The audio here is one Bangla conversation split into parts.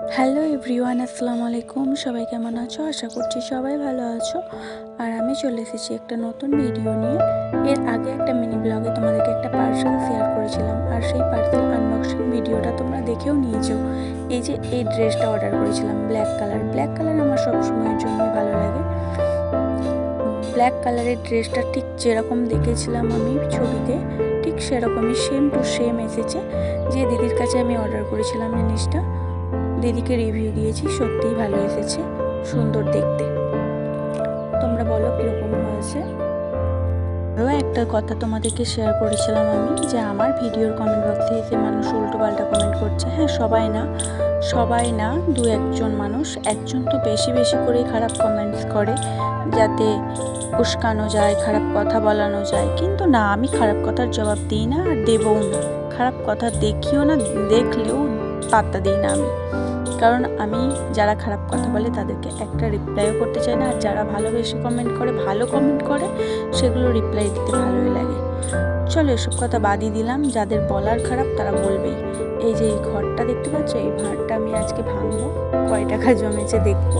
হ্যালো এভরিওয়ান, আসসালামু আলাইকুম। সবাই কেমন আছো? আশা করছি সবাই ভালো আছো। আর আমি চলে এসেছি একটা নতুন ভিডিও নিয়ে। এর আগে একটা মিনি ব্লগে তোমাদেরকে একটা পার্সেল শেয়ার করেছিলাম, আর সেই পার্সেল আনবক্সিং ভিডিওটা তোমরা দেখেও নিয়েছো। এই যে এই ড্রেসটা অর্ডার করেছিলাম, ব্ল্যাক কালার আমার সবসময়ের জন্যই ভালো লাগে। ব্ল্যাক কালারের ড্রেসটা ঠিক যেরকম দেখেছিলাম আমি ছবিতে, ঠিক সেরকমই সেম টু সেম এসেছে। যে দিদির কাছে আমি অর্ডার করেছিলাম জিনিসটা, দিদিকে রিভিউ দিয়েছি, সত্যিই ভালো এসেছে, সুন্দর দেখতে। তোমরা বলো কীরকম হয়েছে। আরও একটা কথা তোমাদেরকে শেয়ার করেছিলাম আমি, যে আমার ভিডিওর কমেন্ট বক্সে এসে মানুষ উল্টো পাল্টা কমেন্ট করছে। হ্যাঁ, সবাই না, দু একজন মানুষ, একজন তো বেশি বেশি করেই খারাপ কমেন্টস করে, যাতে উস্কানো যায়, খারাপ কথা বলানো যায়। কিন্তু না, আমি খারাপ কথার জবাব দিই না, আর দেবও না। খারাপ কথা দেখিও না, দেখলেও পাত্তা দিই না আমি। কারণ আমি যারা খারাপ কথা বলে তাদেরকে একটা রিপ্লাইও করতে চাই না, আর যারা ভালোবেসে কমেন্ট করে, ভালো কমেন্ট করে, সেগুলো রিপ্লাই দিতে ভালোই লাগে। চলো এসব কথা বাদই দিলাম, যাদের বলার খারাপ তারা বলবেই। এই যে এই ঘরটা দেখতে পাচ্ছ, এই ঘরটা আমি আজকে ভাঙবো। কয় টাকা জমেছে দেখবো।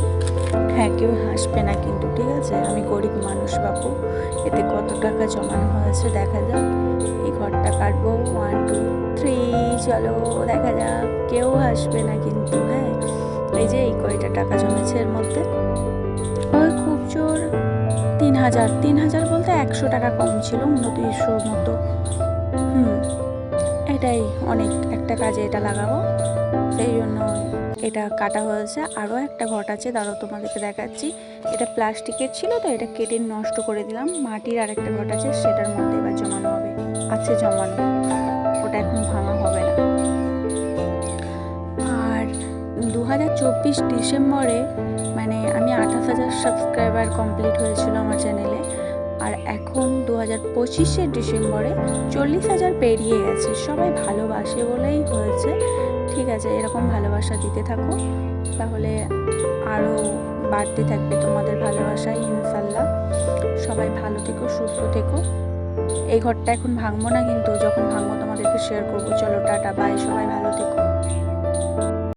হ্যাঁ, কেউ হাসবে না কিন্তু, ঠিক আছে? আমি গরিব মানুষ বাপু, এতে কত টাকা জমানো হয়েছে দেখা যাক। এই ঘরটা কাটবো, 1 2 3, চলো দেখা যাক। কেউ হাসবে না কিন্তু, হ্যাঁ। এই যে এই কয়টা টাকা জমেছে এর মধ্যে, ওই খুব জোর 3,000 বলতে 100 টাকা কম ছিল, 2900 মতো। এটাই অনেক, একটা কাজে এটা লাগাবো, সেই জন্য এটা কাটা হয়েছে। আরও একটা ঘট আছে, দাঁড়াও তোমাদেরকে দেখাচ্ছি। এটা প্লাস্টিকের ছিল তো, এটা কেটে নষ্ট করে দিলাম। মাটির আরেকটা ঘট আছে, সেটার মধ্যে এবার জমানো হবে, আছে জমানো, ওটা এখন ভাঙা হবে না। আর 2024 ডিসেম্বরে, মানে আমি 28,000 সাবস্ক্রাইবার কমপ্লিট হয়েছিল আমার চ্যানেলে, আর এখন 2025 ডিসেম্বরে 40,000 পেরিয়ে গেছে। সবাই ভালোবাসে বলেই হয়েছে, ঠিক আছে? এরকম ভালোবাসা দিতে থাকো, তাহলে আরও বাড়তে থাকবে তোমাদের ভালোবাসা, ইনশাল্লাহ। সবাই ভালো থেকো, সুস্থ থেকো। এই ঘরটা এখন ভাঙবো না কিন্তু, যখন ভাঙবো তোমাদেরকে শেয়ার করবো। চলো টাটা, বাই, সবাই ভালো থেকো।